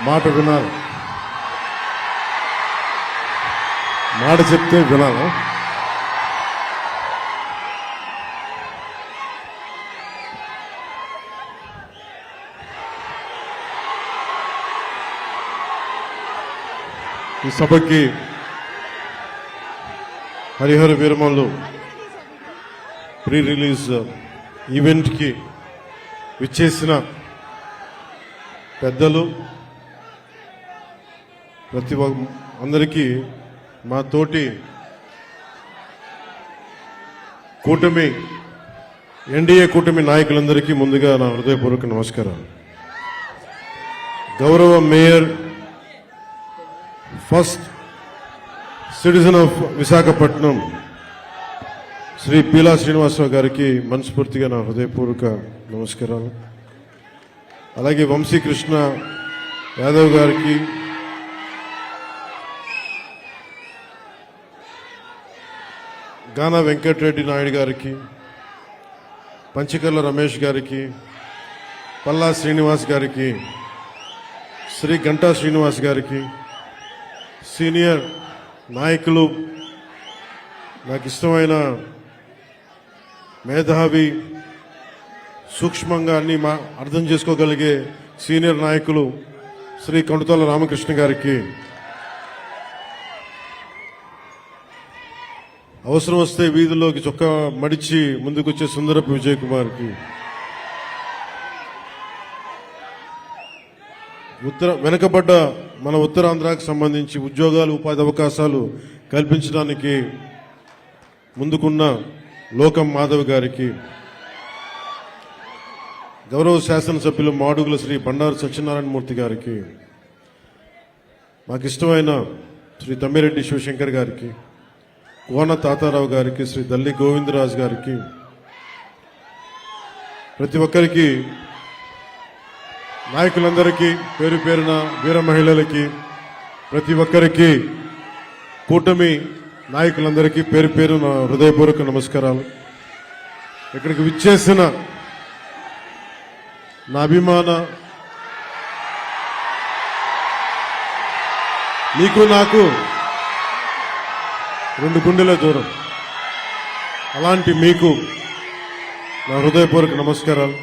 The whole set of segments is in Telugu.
మాట వినాలి, మాట చెప్తే వినాలా? ఈ సభకి హరిహర వీరమల్లు ప్రీ రిలీజ్ ఈవెంట్కి విచ్చేసిన పెద్దలు ప్రతి అందరికీ మా తోటి కూటమి ఎన్డీఏ కూటమి నాయకులందరికీ ముందుగా నా హృదయపూర్వక నమస్కారాలు. గౌరవ mayor, first citizen of Visakhapatnam Shri Peela Srinivasarao గారికి మనస్ఫూర్తిగా నా హృదయపూర్వక నమస్కారాలు. అలాగే వంశీకృష్ణ యాదవ్ గారికి, గానా వెంకటరెడ్డి నాయుడు గారికి, పంచకర్ల రమేష్ గారికి, పల్లా శ్రీనివాస్ గారికి, శ్రీ గంటా శ్రీనివాస్ గారికి, సీనియర్ నాయకులు, నాకు ఇష్టమైన మేధావి, సూక్ష్మంగా అన్ని అర్థం చేసుకోగలిగే సీనియర్ నాయకులు శ్రీ కొండతల రామకృష్ణ గారికి, అవసరం వస్తే వీధిలోకి చొక్కా మడిచి ముందుకొచ్చే సుందరపు విజయ్ కుమార్కి, వెనుకబడ్డ మన ఉత్తరాంధ్రకు సంబంధించి ఉద్యోగాలు, ఉపాధి అవకాశాలు కల్పించడానికి ముందుకున్న లోకం మాధవ్ గారికి, గౌరవ శాసనసభ్యులు మాడుగుల శ్రీ బండారు సత్యనారాయణమూర్తి గారికి, మాకు ఇష్టమైన శ్రీ తమ్మిరెడ్డి శివశంకర్ గారికి, కోన తాతారావు గారికి, శ్రీ దల్లి గోవిందరాజు గారికి, ప్రతి ఒక్కరికి, నాయకులందరికీ, పేరు పేరున వీర మహిళలకి, ప్రతి ఒక్కరికి, కూటమి నాయకులందరికీ పేరు పేరు నా హృదయపూర్వక నమస్కారాలు. ఇక్కడికి విచ్చేసిన నా అభిమాన, నీకు నాకు 2 గుండెల దూరం, అలాంటి మీకు నా హృదయపూర్వక నమస్కారాలు.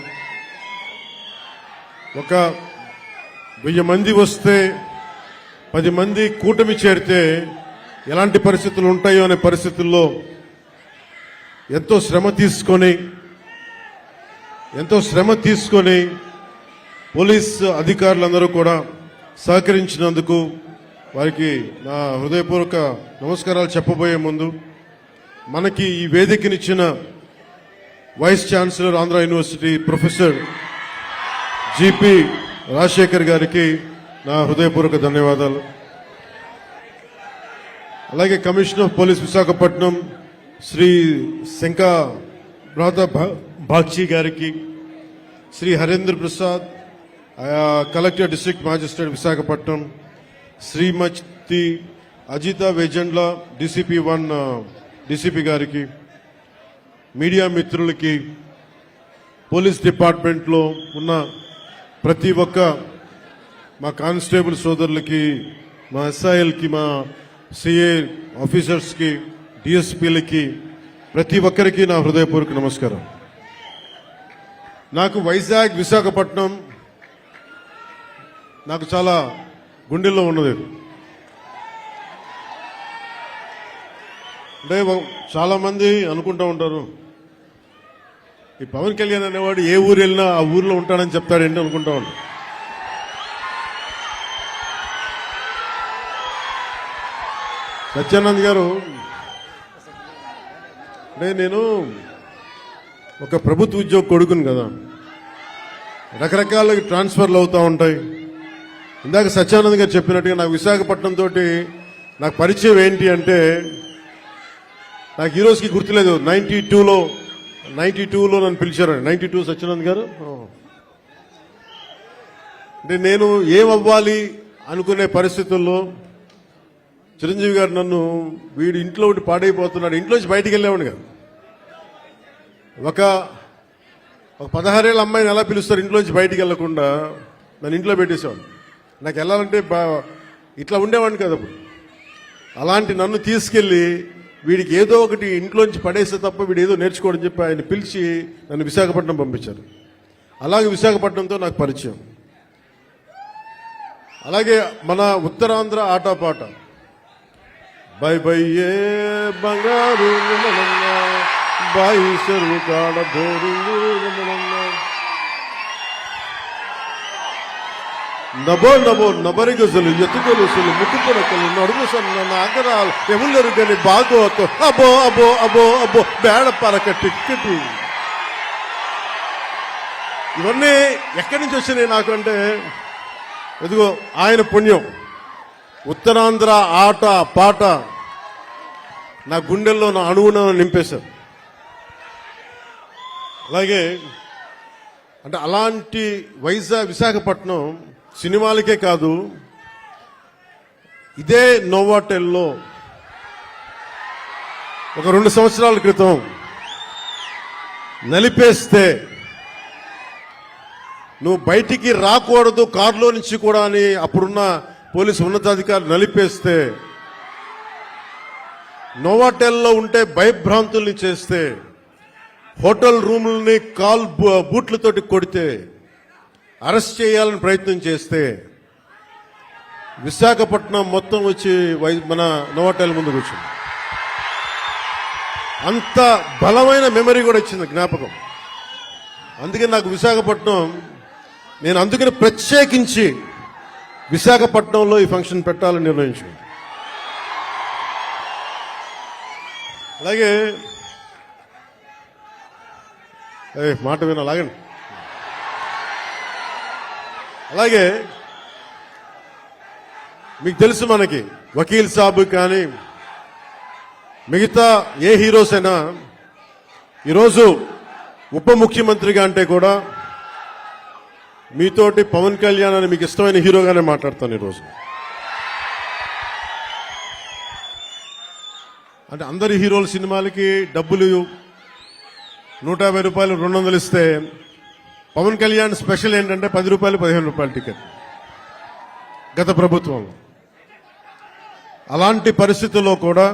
ఒక 1000 మంది వస్తే 10 మంది కూటమి చేరితే ఎలాంటి పరిస్థితులు ఉంటాయో అనే పరిస్థితుల్లో ఎంతో శ్రమ తీసుకొని పోలీస్ అధికారులందరూ కూడా సహకరించినందుకు వారికి నా హృదయపూర్వక నమస్కారాలు చెప్పబోయే ముందు, మనకి ఈ వేదికనిచ్చిన vice chancellor Andhra university professor GP Rajasekhar గారికి నా హృదయపూర్వక ధన్యవాదాలు. అలాగే commissioner of police Visakhapatnam Shri Shanka Bakshi గారికి, Shri Harendra Prasad collector district magistrate Visakhapatnam, Shrimati Ajitha Vejandla DCP 1 DCP గారికి, మీడియా మిత్రులకి, పోలీస్ డిపార్ట్మెంట్లో ఉన్న ప్రతి ఒక్క మా కానిస్టేబుల్ సోదరులకి, మా ఎస్ఐఎల్కి, మా సిఏ ఆఫీసర్స్కి, డిఎస్పీలకి, ప్రతి ఒక్కరికి నా హృదయపూర్వక నమస్కారం. నాకు వైజాగ్, విశాఖపట్నం నాకు చాలా గుండెల్లో ఉన్నది. అంటే చాలా మంది అనుకుంటూ ఉంటారు, ఈ పవన్ కళ్యాణ్ అనేవాడు ఏ ఊరు వెళ్ళినా ఆ ఊర్లో ఉంటాడని చెప్తాడేంటి అనుకుంటా ఉంటాడు. సత్యానంద్ గారు, అంటే నేను ఒక ప్రభుత్వ ఉద్యోగ కొడుకుని కదా, రకరకాల ట్రాన్స్ఫర్లు అవుతూ ఉంటాయి. ఇందాక సత్యానంద్ గారు చెప్పినట్టుగా నాకు విశాఖపట్నం తోటి నాకు పరిచయం ఏంటి అంటే, నాకు ఈ రోజుకి గుర్తులేదు. 92లో నన్ను పిలిచారండి. 92 సత్యానంద్ గారు. అంటే నేను ఏమవ్వాలి అనుకునే పరిస్థితుల్లో చిరంజీవి గారు నన్ను, వీడు ఇంట్లో ఒకటి పాడైపోతున్నాడు, ఇంట్లోంచి బయటికి వెళ్ళేవాడు కదా. ఒక 16 ఏళ్ళ అమ్మాయిని ఎలా పిలుస్తారు ఇంట్లోంచి బయటికి వెళ్లకుండా, నన్ను ఇంట్లో పెట్టేసేవాడు. నాకు వెళ్ళాలంటే ఇట్లా ఉండేవాడిని కదా అప్పుడు. అలాంటి నన్ను తీసుకెళ్ళి వీడికి ఏదో ఒకటి ఇంట్లోంచి పడేస్తే తప్ప వీడు ఏదో నేర్చుకోవడం చెప్పి ఆయన పిలిచి నన్ను విశాఖపట్నం పంపించారు. అలాగే విశాఖపట్నంతో నాకు పరిచయం. అలాగే మన ఉత్తరాంధ్ర ఆటపాట బై బై ఏ బంగారు బాయి చెరువు కాడ బోరింగు నభో నభో నబరిగజలు ఎత్తుగొలుసులు ముక్కుపురకలు నడుము సన్న నాగరాలు ఎములరు గని బాగోతో అబో అబో అబో అబో బేడ పరక టిక్కెటు. ఇవన్నీ ఎక్కడి నుంచి వచ్చినాయి నాకు అంటే, ఎదుగో ఆయన పుణ్యం. ఉత్తరాంధ్ర ఆట పాట నా గుండెల్లో నా అణువున నింపేశారు. అలాగే అంటే అలాంటి విశాఖపట్నం సినిమాలకే కాదు, ఇదే నోవాటెల్లో ఒక 2 సంవత్సరాల క్రితం నలిపేస్తే నువ్వు బయటికి రాకూడదు కారులో నుంచి కూడా అని అప్పుడున్న పోలీసు ఉన్నతాధికారులు నలిపేస్తే, నోవాటెల్లో ఉంటే భయభ్రాంతుల్ని చేస్తే, హోటల్ రూముల్ని బూట్లతోటి కొడితే, అరెస్ట్ చేయాలని ప్రయత్నం చేస్తే విశాఖపట్నం మొత్తం వచ్చి మన నోవాటెల్ ముందుకు వచ్చింది. అంత బలమైన మెమరీ కూడా వచ్చింది, జ్ఞాపకం. అందుకే నాకు విశాఖపట్నం, నేను అందుకని ప్రత్యేకించి విశాఖపట్నంలో ఈ ఫంక్షన్ పెట్టాలని నిర్ణయించాను. అలాగే మాట వినాలాగండి. అలాగే మీకు తెలుసు, మనకి వకీల్ సాబ్ కానీ మిగతా ఏ హీరోస్ అయినా ఈరోజు ఉప ముఖ్యమంత్రిగా అంటే కూడా మీతోటి పవన్ కళ్యాణ్ అని మీకు ఇష్టమైన హీరోగానే మాట్లాడతాను ఈరోజు. అంటే అందరి హీరోల సినిమాలకి డబ్బులు 150 రూపాయలు 200 ఇస్తే, పవన్ కళ్యాణ్ స్పెషల్ ఏంటంటే 10 రూపాయలు 15 రూపాయల టికెట్ గత ప్రభుత్వంలో. అలాంటి పరిస్థితుల్లో కూడా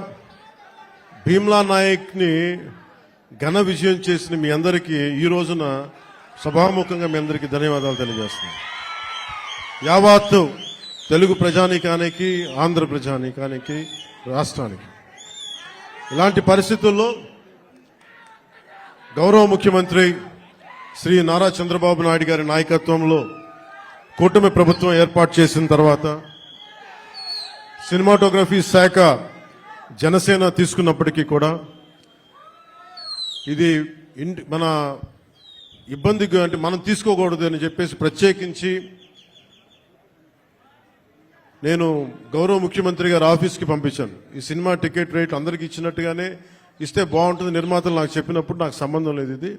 భీమ్లా నాయక్ని ఘన విజయం చేసిన మీ అందరికీ ఈ రోజున సభాముఖంగా మీ అందరికీ ధన్యవాదాలు తెలియజేస్తున్నాను. యావత్తు తెలుగు ప్రజానీకానికి, ఆంధ్ర ప్రజానీకానికి, రాష్ట్రానికి. ఇలాంటి పరిస్థితుల్లో గౌరవ ముఖ్యమంత్రి శ్రీ నారా చంద్రబాబు నాయుడు గారి నాయకత్వంలో కూటమి ప్రభుత్వం ఏర్పాటు చేసిన తర్వాత సినిమాటోగ్రఫీ శాఖ జనసేన తీసుకున్నప్పటికీ కూడా ఇది మన ఇబ్బందిగా, అంటే మనం తీసుకోకూడదు అని చెప్పేసి ప్రత్యేకించి నేను గౌరవ ముఖ్యమంత్రి గారి ఆఫీస్కి పంపించాను. ఈ సినిమా టికెట్ రేట్ అందరికీ ఇచ్చినట్టుగానే ఇస్తే బాగుంటుంది, నిర్మాతలు నాకు చెప్పినప్పుడు నాకు సంబంధం లేదు, ఇది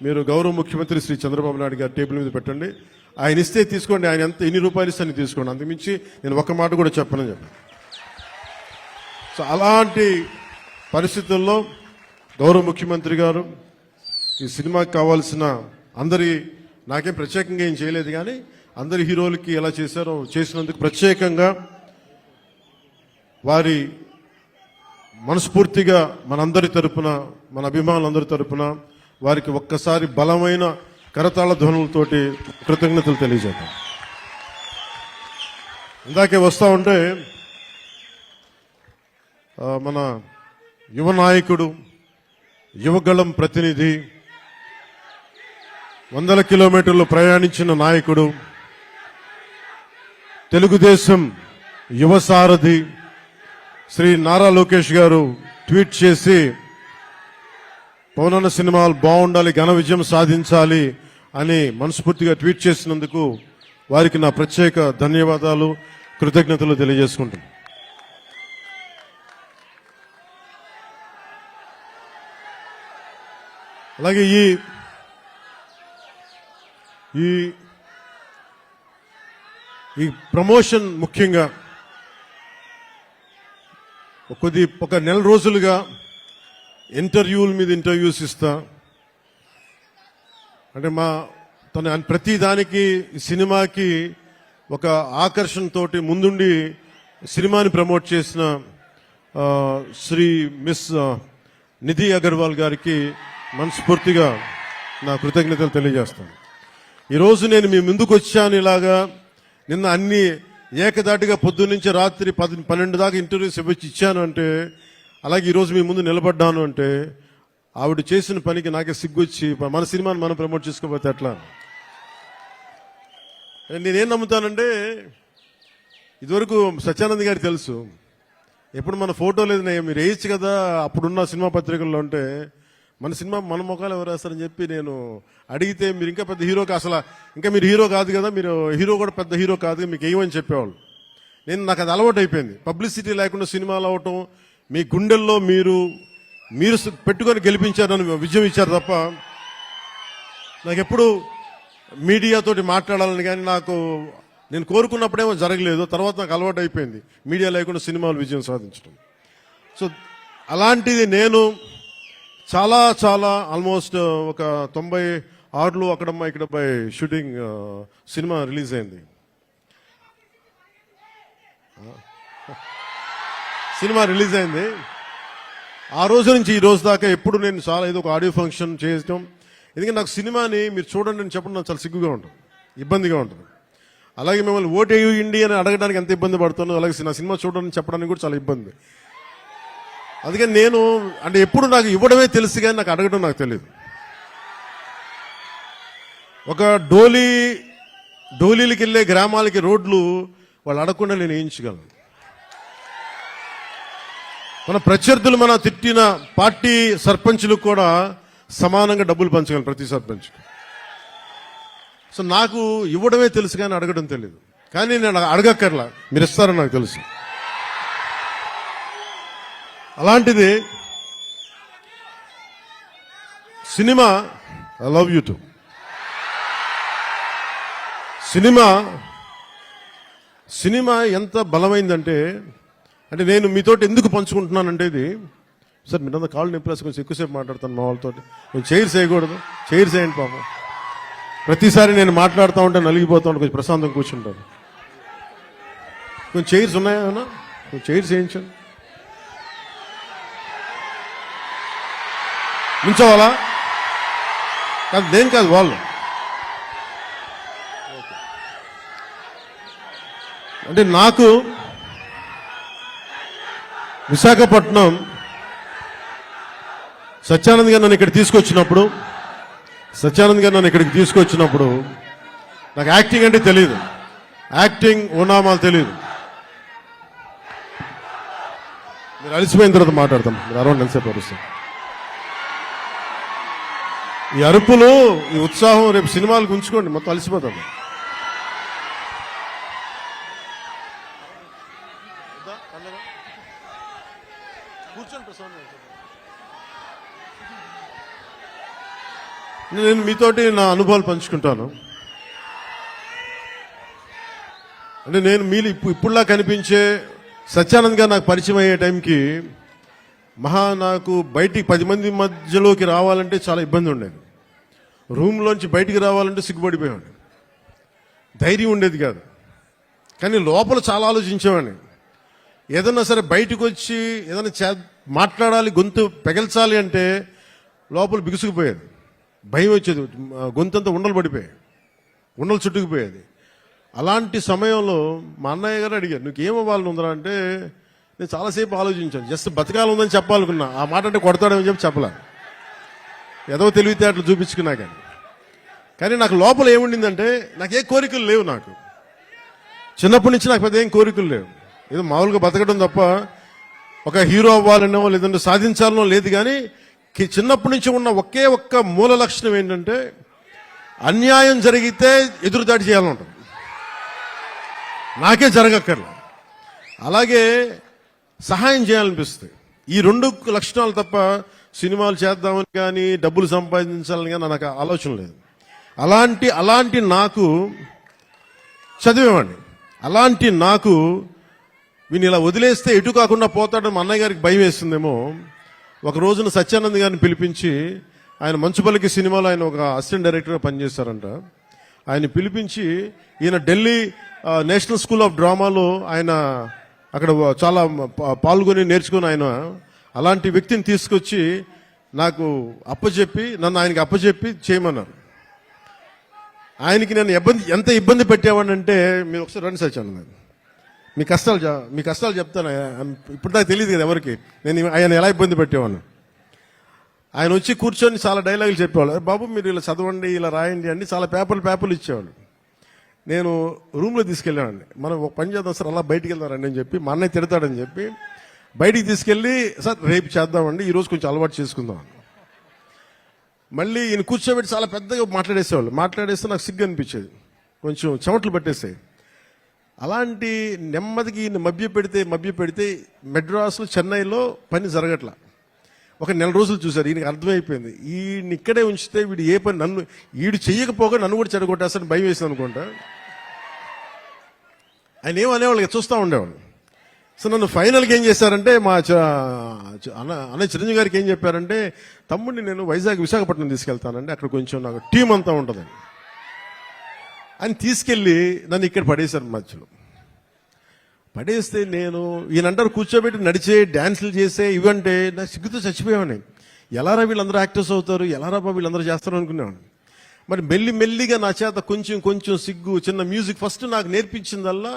మీరు గౌరవ ముఖ్యమంత్రి శ్రీ చంద్రబాబు నాయుడు గారి టేబుల్ మీద పెట్టండి, ఆయన ఇస్తే తీసుకోండి, ఆయన ఎన్ని రూపాయలు ఇస్తే అని తీసుకోండి, అంతకుమించి నేను ఒక్క మాట కూడా చెప్పనని చెప్పాను. సో అలాంటి పరిస్థితుల్లో గౌరవ ముఖ్యమంత్రి గారు ఈ సినిమాకి కావాల్సిన నాకేం ప్రత్యేకంగా ఏం చేయలేదు, కానీ అందరి హీరోలకి ఎలా చేశారో చేసినందుకు ప్రత్యేకంగా వారి మనస్ఫూర్తిగా మనందరి తరపున, మన అభిమానులందరి తరపున వారికి ఒక్కసారి బలమైన కరతాళ ధ్వనులతోటి కృతజ్ఞతలు తెలియజేద్దాం. ఇందాకే వస్తా ఉంటే మన యువ నాయకుడు, యువగళం ప్రతినిధి, 100 కిలోమీటర్లు ప్రయాణించిన నాయకుడు, తెలుగుదేశం యువ సారథి శ్రీ నారా లోకేష్ గారు ట్వీట్ చేసి పవనన్న సినిమాలు బాగుండాలి, ఘన విజయం సాధించాలి అని మనస్ఫూర్తిగా ట్వీట్ చేసినందుకు వారికి నా ప్రత్యేక ధన్యవాదాలు, కృతజ్ఞతలు తెలియజేసుకుంటున్నాను. అలాగే ఈ ప్రమోషన్ ముఖ్యంగా ఒక నెల రోజులుగా ఇంటర్వ్యూల మీద ఇంటర్వ్యూస్ ఇస్తా, అంటే తన ప్రతి దానికి సినిమాకి ఒక ఆకర్షణతోటి ముందుండి సినిమాని ప్రమోట్ చేసిన శ్రీ మిస్ నిధి అగర్వాల్ గారికి మనస్ఫూర్తిగా నా కృతజ్ఞతలు తెలియజేస్తాను. ఈరోజు నేను మీ ముందుకు వచ్చాను ఇలాగా. నిన్న అన్ని ఏకదాటిగా పొద్దున్నుంచి రాత్రి 12 దాకా ఇంటర్వ్యూస్ ఇచ్చాను అంటే, అలాగే ఈరోజు మీ ముందు నిలబడ్డాను అంటే ఆవిడ చేసిన పనికి నాకే సిగ్గొచ్చి మన సినిమాని మనం ప్రమోట్ చేసుకోకపోతే ఎట్లా. నేనేం నమ్ముతానంటే, ఇదివరకు సత్యానంద్ గారికి తెలుసు, ఎప్పుడు మన ఫోటో లేదు మీరు వేయచ్చు కదా అప్పుడున్న సినిమా పత్రికల్లో అంటే, మన సినిమా మన ముఖాలు ఎవరు వేస్తారని చెప్పి నేను అడిగితే, మీరు ఇంకా పెద్ద హీరో అసలు ఇంకా మీరు హీరో కాదు కదా, మీరు హీరో కూడా పెద్ద హీరో కాదు మీకు ఏమని చెప్పేవాళ్ళు. నాకు అది అలవాటు అయిపోయింది. పబ్లిసిటీ లేకుండా సినిమాలు అవటం, మీ గుండెల్లో మీరు పెట్టుకొని గెలిపించారని విజయం ఇచ్చారు తప్ప నాకు ఎప్పుడు మీడియాతోటి మాట్లాడాలని కానీ నేను కోరుకున్నప్పుడేమో జరగలేదు. తర్వాత నాకు అలవాటు అయిపోయింది మీడియా లేకుండా సినిమాలు విజయం సాధించడం. సో అలాంటిది నేను చాలా చాలా ఆల్మోస్ట్ ఒక 96లో అక్కడమ్మా ఇక్కడ పై షూటింగ్ సినిమా రిలీజ్ అయింది. సినిమా రిలీజ్ అయింది. ఆ రోజు నుంచి ఈ రోజు దాకా ఎప్పుడు నేను చాలా ఏదో ఒక ఆడియో ఫంక్షన్ చేయడం. ఎందుకంటే నాకు సినిమాని మీరు చూడండి అని చెప్పడం నాకు చాలా సిగ్గుగా ఉంటుంది, ఇబ్బందిగా ఉంటుంది. అలాగే మిమ్మల్ని ఓటు వేయండి అని అడగడానికి ఎంత ఇబ్బంది పడుతుందో, అలాగే నా సినిమా చూడడానికి చెప్పడానికి కూడా చాలా ఇబ్బంది. అందుకని నేను అంటే ఎప్పుడు నాకు ఇవ్వడమే తెలుసు కానీ నాకు అడగడం నాకు తెలియదు. ఒక డోలీలకి వెళ్ళే గ్రామాలకి రోడ్లు వాళ్ళు అడగకుండా నేను వేయించగలను. మన ప్రత్యర్థులు మన తిట్టిన పార్టీ సర్పంచులకు కూడా సమానంగా డబ్బులు పంచగలను ప్రతి సర్పంచ్కి. సో నాకు ఇవ్వడమే తెలుసు కానీ అడగడం తెలియదు. కానీ నేను అడగక్కర్లా, మీరు ఇస్తారని నాకు తెలుసు. అలాంటిది cinema I love you to cinema ఎంత బలమైందంటే, అంటే నేను మీతోటి ఎందుకు పంచుకుంటున్నానంటే, ఇది సార్ మీరంతా కాళ్ళు నింపులేసి కొంచెం ఎక్కువసేపు మాట్లాడతాను మా వాళ్ళతో. కొంచెం చైర్స్ వేయకూడదు, చైర్స్ వేయండి పాపం. ప్రతిసారి నేను మాట్లాడుతూ ఉంటే నలిగిపోతూ ఉంటే కొంచెం ప్రశాంతం కూర్చుంటాను. కొంచెం చైర్స్ ఉన్నాయా? కొంచెం చైర్స్ వేయించండి. ఉంచవాలా? కాదు, దేని కాదు, వాళ్ళు అంటే నాకు విశాఖపట్నం సత్యానంద్ గారు నన్ను ఇక్కడికి తీసుకొచ్చినప్పుడు నాకు యాక్టింగ్ అంటే తెలియదు, యాక్టింగ్ ఓనామాలు తెలియదు. మీరు అలసిపోయిన తర్వాత మాట్లాడతాం, మీరు అరవై నిమిషాలు పరుస్తాం. ఈ అరుపులు, ఈ ఉత్సాహం రేపు సినిమాలకు ఉంచుకోండి, మొత్తం అలసిపోతాం. నేను మీతోటి నా అనుభవాలు పంచుకుంటాను. అంటే నేను మీరు ఇప్పుడులా కనిపించే సత్యానంద్ గారు నాకు పరిచయం అయ్యే టైంకి నాకు బయటికి 10 మంది మధ్యలోకి రావాలంటే చాలా ఇబ్బంది ఉండేది. రూమ్లోంచి బయటికి రావాలంటే సిగ్గుపడిపోయాడు, ధైర్యం ఉండేది కాదు. కానీ లోపల చాలా ఆలోచించేవాడిని. ఏదన్నా సరే బయటకు వచ్చి ఏదైనా మాట్లాడాలి, గొంతు పెగల్చాలి అంటే లోపల బిగుసుకుపోయేది, భయం వచ్చేది, గొంతంతా ఉండలు పడిపోయాయి, ఉండలు చుట్టుకుపోయేది. అలాంటి సమయంలో మా అన్నయ్య గారు అడిగారు, నువ్వేమవ్వాలని ఉందా అంటే, నేను చాలాసేపు ఆలోచించాను. జస్ట్ బతకాలి ఉందని చెప్పాలనుకున్నా. ఆ మాట అంటే కొడతాడని చెప్పి చెప్పలే, ఏదో తెలివితేటలు చూపించుకున్నా. కానీ నాకు లోపల ఏముండిందంటే, నాకే కోరికలు లేవు. నాకు చిన్నప్పటి నుంచి నాకు పెద్ద ఏం కోరికలు లేవు. ఏదో మామూలుగా బతకడం తప్ప ఒక హీరో అవ్వాలనో లేదంటే సాధించాలనో లేదు. కానీ చిన్నప్పటి నుంచి ఉన్న ఒక్క మూల లక్షణం ఏంటంటే, అన్యాయం జరిగితే ఎదురుదాడి చేయాలని ఉంటుంది. నాకే జరగక్కర్లే, అలాగే సహాయం చేయాలనిపిస్తుంది. ఈ 2 లక్షణాలు తప్ప సినిమాలు చేద్దామని కానీ డబ్బులు సంపాదించాలని కానీ నాకు ఆలోచన లేదు. అలాంటి నాకు చదివేవాడిని. అలాంటి నాకు వీని ఇలా వదిలేస్తే ఎటు కాకుండా పోతాడని మా అన్నయ్య గారికి భయం వేస్తుందేమో. ఒక రోజున సత్యానంద్ గారిని పిలిపించి, ఆయన మంచుపల్లికి సినిమాలో ఆయన ఒక అసిస్టెంట్ డైరెక్టర్గా పనిచేస్తారంట. ఆయన పిలిపించి ఈయన ఢిల్లీ నేషనల్ స్కూల్ ఆఫ్ డ్రామాలో ఆయన అక్కడ చాలా పాల్గొని నేర్చుకుని ఆయన అలాంటి వ్యక్తిని తీసుకొచ్చి నాకు అప్పచెప్పి నన్ను ఆయనకి అప్పచెప్పి చేయమన్నారు. ఆయనకి నేను ఎంత ఇబ్బంది పెట్టేవాడినంటే, మీరు ఒకసారి రండి సత్యానంద్, మీ కష్టాలు చెప్తాను. ఇప్పుడు దాకా తెలియదు కదా ఎవరికి నేను ఆయన ఎలా ఇబ్బంది పెట్టేవాడిని. ఆయన వచ్చి కూర్చొని చాలా డైలాగులు చెప్పేవాళ్ళు. బాబు మీరు ఇలా చదవండి, ఇలా రాయండి అని చాలా పేపర్లు ఇచ్చేవాళ్ళు. నేను రూమ్లో తీసుకెళ్ళానండి. మనం ఒక పని చేద్దాం సార్, అలా బయటికి వెళ్దారండి అని చెప్పి, మా అన్నయ్య తిడతాడని చెప్పి బయటికి తీసుకెళ్ళి, సార్ రేపు చేద్దామండి, ఈరోజు కొంచెం అలవాటు చేసుకుందాం. మళ్ళీ ఈయన కూర్చోబెట్టి చాలా పెద్దగా మాట్లాడేస్తే నాకు సిగ్గు అనిపించేది, కొంచెం చెమటలు పట్టేస్తాయి. అలాంటి నెమ్మదికి ఈయన మభ్య పెడితే మెడ్రాస్లో చెన్నైలో పని జరగట్లా. ఒక నెల రోజులు చూశారు. ఈయనకి అర్థమైపోయింది, ఈయన ఇక్కడే ఉంచితే వీడు ఏ పని వీడు చెయ్యకపోగా నన్ను కూడా చెడగొట్టేస్తాను భయం వేసింది అనుకుంటా. ఆయన ఏమనేవాళ్ళు చూస్తూ ఉండేవాళ్ళు. సో నన్ను ఫైనల్గా ఏం చేశారంటే, మా అన్నయ్య చిరంజీవి గారికి ఏం చెప్పారంటే, తమ్ముడిని నేను విశాఖపట్నం తీసుకెళ్తానండి, అక్కడ కొంచెం నాకు టీం అంతా ఉంటుందని అని తీసుకెళ్ళి నన్ను ఇక్కడ పడేశారు. మధ్యలో పడేస్తే నేను ఈయనంటారు కూర్చోబెట్టి నడిచే డ్యాన్సులు చేసే ఇవంటే నాకు సిగ్గుతో చచ్చిపోయామని. ఎలారా వీళ్ళందరూ యాక్టర్స్ అవుతారు, ఎలారా వీళ్ళందరూ చేస్తారు అనుకునేవాడిని. మరి మెల్లిగా నా చేత కొంచెం సిగ్గు, చిన్న మ్యూజిక్ ఫస్ట్ నాకు నేర్పించిందల్లా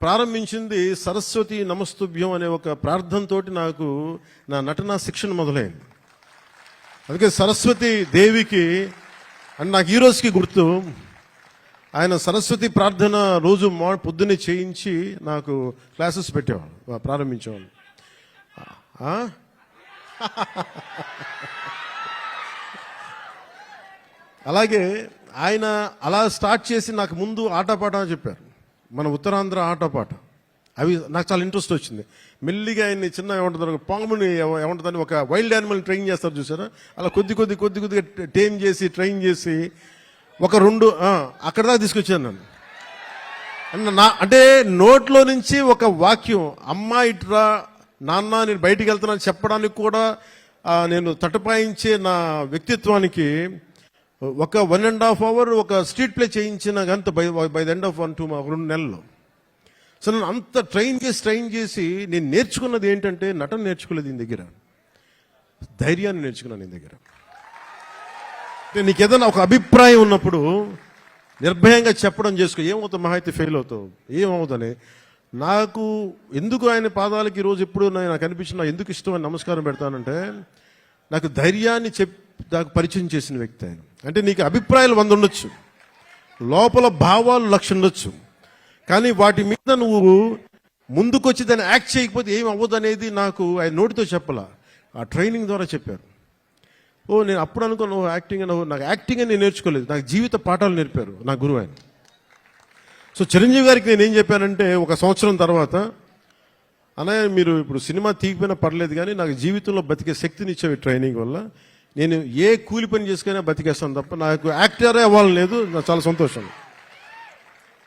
ప్రారంభించింది సరస్వతి నమస్తుభ్యం అనే ఒక ప్రార్థనతోటి నాకు నా నటనా శిక్షణ మొదలైంది. అందుకే సరస్వతి దేవికి అని నాకు ఈ రోజుకి గుర్తు. ఆయన సరస్వతి ప్రార్థన రోజు పొద్దున్నే చేయించి నాకు క్లాసెస్ పెట్టేవాడు, ప్రారంభించేవాడు. అలాగే ఆయన అలా స్టార్ట్ చేసి నాకు ముందు ఆటపాట చెప్పారు, మన ఉత్తరాంధ్ర ఆటపాట. అవి నాకు చాలా ఇంట్రెస్ట్ వచ్చింది. మెల్లిగా ఆయన్ని చిన్న ఏమంటారు పాముని ఏమంటుందని ఒక వైల్డ్ యానిమల్ ట్రైన్ చేస్తారు చూసారా, అలా కొద్దిగా టేమ్ చేసి ట్రైన్ చేసి ఒక 2 అక్కడ దాకా తీసుకొచ్చాను నన్ను. అంటే నోట్లో నుంచి ఒక వాక్యం, అమ్మా ఇట్రా నాన్న నేను బయటికి వెళ్తున్నాను చెప్పడానికి కూడా నేను తటపాయించే నా వ్యక్తిత్వానికి ఒక 1.5 hour ఒక స్ట్రీట్ ప్లే చేయించిన గంత బై ద ఎండ్ ఆఫ్ 2 నెలలు. సో నన్ను అంత ట్రైన్ చేసి నేను నేర్చుకున్నది ఏంటంటే, నటన నేర్చుకోలేదు ఈయన దగ్గర, ధైర్యాన్ని నేర్చుకున్నాను ఈయన దగ్గర. అంటే నీకు ఏదైనా ఒక అభిప్రాయం ఉన్నప్పుడు నిర్భయంగా చెప్పడం చేసుకో. ఏమవుతావు, మహా అయితే ఫెయిల్ అవుతావు, ఏమవుతానే. నాకు ఎందుకు ఆయన పాదాలకి ఈరోజు ఎప్పుడు నాకు అనిపించిన ఎందుకు ఇష్టం అని నమస్కారం పెడతానంటే, నాకు ధైర్యాన్ని నాకు పరిచయం చేసిన వ్యక్తి ఆయన. అంటే నీకు అభిప్రాయాలు 100 ఉండొచ్చు, లోపల భావాలు 1,00,000 ఉండొచ్చు, కానీ వాటి మీద నువ్వు ముందుకొచ్చి దాన్ని యాక్ట్ చేయకపోతే ఏం అవ్వదు అనేది నాకు ఆయన నోటితో చెప్పాల, ఆ ట్రైనింగ్ ద్వారా చెప్పారు. నేను అప్పుడు అనుకున్నా నాకు యాక్టింగ్ అని నేను నేర్చుకోలేదు, నాకు జీవిత పాఠాలు నేర్పారు నా గురువు ఆయన. సో చిరంజీవి గారికి నేను ఏం చెప్పానంటే, 1 సంవత్సరం తర్వాత, అన్నయ్య మీరు ఇప్పుడు సినిమా తీగిపోయినా పర్లేదు కానీ నాకు జీవితంలో బతికే శక్తిని ఇచ్చే ట్రైనింగ్ వల్ల నేను ఏ కూలి పని చేసుకున్నా బతికేస్తాను తప్ప నాకు యాక్టరే అవ్వాలని లేదు. నాకు చాలా సంతోషం.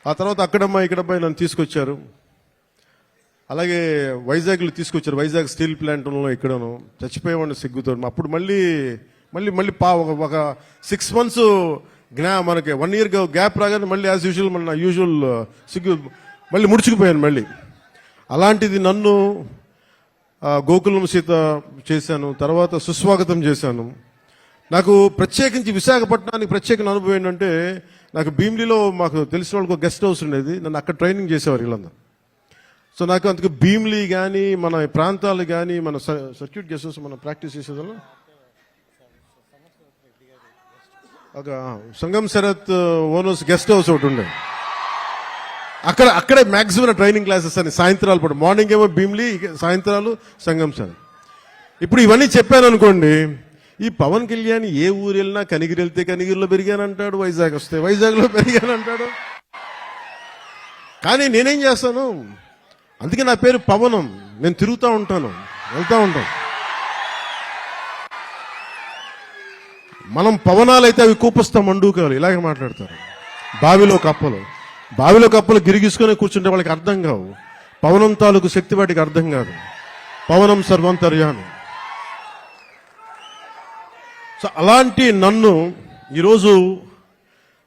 ఆ తర్వాత అక్కడమ్మా ఇక్కడమ్మా నన్ను తీసుకొచ్చారు. అలాగే వైజాగ్లో తీసుకొచ్చారు, వైజాగ్ స్టీల్ ప్లాంట్లో ఇక్కడను చచ్చిపోయేవాడిని సిగ్గుతో. అప్పుడు మళ్ళీ ఒక 6 months మనకి 1 year గ్యాప్ రాగానే మళ్ళీ యాజ్ యూజువల్ మన యూజువల్ సిగ్గు మళ్ళీ ముడుచుకుపోయాను మళ్ళీ. అలాంటిది నన్ను గోకులం సీత చేశాను, తర్వాత సుస్వాగతం చేశాను. నాకు ప్రత్యేకించి విశాఖపట్నానికి ప్రత్యేక అనుభవం ఏంటంటే, నాకు భీమిలిలో మాకు తెలిసిన వాళ్ళకి గెస్ట్ హౌస్ ఉండేది, నన్ను అక్కడ ట్రైనింగ్ చేసేవారు వీళ్ళందరూ. సో నాకు అందుకు భీమిలి కానీ మన ప్రాంతాలు కానీ మన సర్క్యూట్ గెస్ట్ హౌస్ మనం ప్రాక్టీస్ చేసేదాన్ని ఒక సంగం శరత్ ఓనర్స్ గెస్ట్ హౌస్ ఒకటి ఉండే, అక్కడే మ్యాక్సిమం ట్రైనింగ్ క్లాసెస్ అని సాయంత్రాలు పూట. మార్నింగ్ ఏమో భీమిలి, సాయంత్రాలు సంగం శరత్. ఇప్పుడు ఇవన్నీ చెప్పాను అనుకోండి, ఈ పవన్ కళ్యాణ్ ఏ ఊరు వెళ్ళినా కనిగిరి వెళ్తే కనిగిరిలో పెరిగానంటాడు, వైజాగ్ వస్తే వైజాగ్లో పెరిగానంటాడు. కానీ నేనేం చేస్తాను, అందుకే నా పేరు పవనం. నేను తిరుగుతూ ఉంటాను, వెళ్తూ ఉంటాను. మనం పవనాలైతే అవి కూపస్తాం మండూకాలు ఇలాగే మాట్లాడతారు. బావిలో కప్పలు గిరిగిసుకొని కూర్చుంటే వాళ్ళకి అర్థం కావు. పవనం తాలూకు శక్తి వాటికి అర్థం కాదు. పవనం సర్వంతర్యామి. సో అలాంటి నన్ను ఈరోజు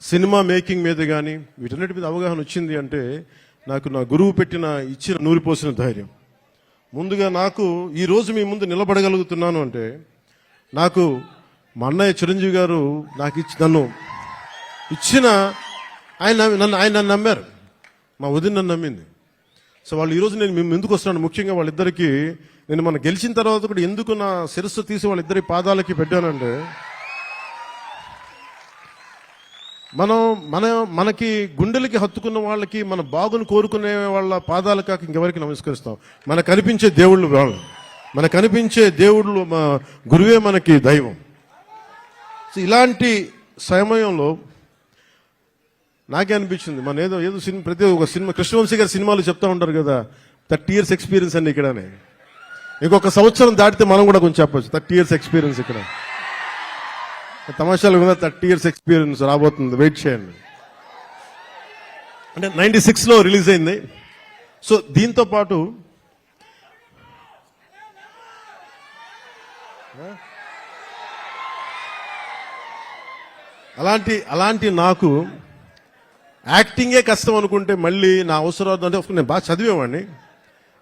సినిమా మేకింగ్ మీద కానీ వీటన్నిటి మీద అవగాహన వచ్చింది అంటే నాకు నా గురువు ఇచ్చిన నూరిపోసిన ధైర్యం. ముందుగా నాకు ఈరోజు మీ ముందు నిలబడగలుగుతున్నాను అంటే నాకు మా అన్నయ్య చిరంజీవి గారు నాకు నన్ను ఇచ్చిన ఆయన నమ్మారు, మా వదిన నన్ను నమ్మింది. సో వాళ్ళు ఈరోజు నేను మేము ఎందుకు వస్తున్నాను, ముఖ్యంగా వాళ్ళిద్దరికి నేను మనం గెలిచిన తర్వాత కూడా ఎందుకు నా శిరస్సు తీసి వాళ్ళిద్దరి పాదాలకి పెట్టానంటే మనకి గుండెలకి హత్తుకున్న వాళ్ళకి మన బాగును కోరుకునే వాళ్ళ పాదాలు కాక ఇంకెవరికి నమస్కరిస్తాం. మనకు కనిపించే దేవుళ్ళు వాళ్ళు, మనకు కనిపించే దేవుళ్ళు మా గురువే మనకి దైవం. సో ఇలాంటి సమయంలో నాకే అనిపించింది మన ఏదో సినిమా, ప్రతి ఒక సినిమా కృష్ణవంశీ గారి సినిమాలు చెప్తా ఉంటారు కదా 30 years ఎక్స్పీరియన్స్ అండి ఇక్కడనే. ఇంకొక సంవత్సరం దాటితే మనం కూడా కొంచెం చెప్పచ్చు 30 years ఎక్స్పీరియన్స్ ఇక్కడ. తమాషాలు కూడా 30 years ఎక్స్పీరియన్స్ రాబోతుంది, వెయిట్ చేయండి. అంటే 96లో రిలీజ్ అయింది. సో దీంతో పాటు అలాంటి నాకు యాక్టింగే కష్టం అనుకుంటే మళ్ళీ నా అవసరాలు అంటే నేను బాగా చదివేవాడిని,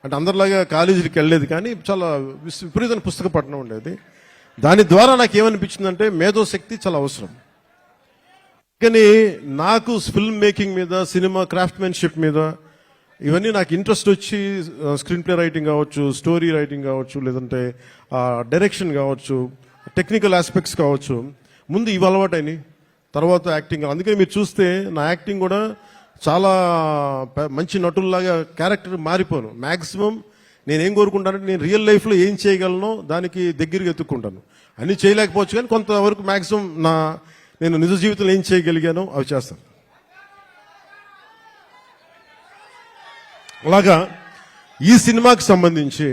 అంటే అందరిలాగా కాలేజీకి వెళ్ళలేదు, కానీ చాలా విపరీతమైన పుస్తక పఠనం ఉండేది. దాని ద్వారా నాకు ఏమనిపించిందంటే మేధోశక్తి చాలా అవసరం. కానీ నాకు ఫిల్మ్ మేకింగ్ మీద, సినిమా క్రాఫ్ట్మెన్షిప్ మీద ఇవన్నీ నాకు ఇంట్రెస్ట్ వచ్చి స్క్రీన్ ప్లే రైటింగ్ కావచ్చు, స్టోరీ రైటింగ్ కావచ్చు, లేదంటే డైరెక్షన్ కావచ్చు, టెక్నికల్ ఆస్పెక్ట్స్ కావచ్చు, ముందు ఇవి అలవాటైనాయి, తర్వాత యాక్టింగ్. అందుకని మీరు చూస్తే నా యాక్టింగ్ కూడా చాలా మంచి నటుల్లాగా క్యారెక్టర్ మారిపోను. మ్యాక్సిమం నేనేం కోరుకుంటానంటే నేను రియల్ లైఫ్లో ఏం చేయగలనో దానికి దగ్గరగా ఎత్తుక్కుంటాను. అన్నీ చేయలేకపోవచ్చు కానీ కొంతవరకు మ్యాక్సిమం నేను నిజ జీవితంలో ఏం చేయగలిగానో అవి చేస్తాను. అలాగా ఈ సినిమాకి సంబంధించి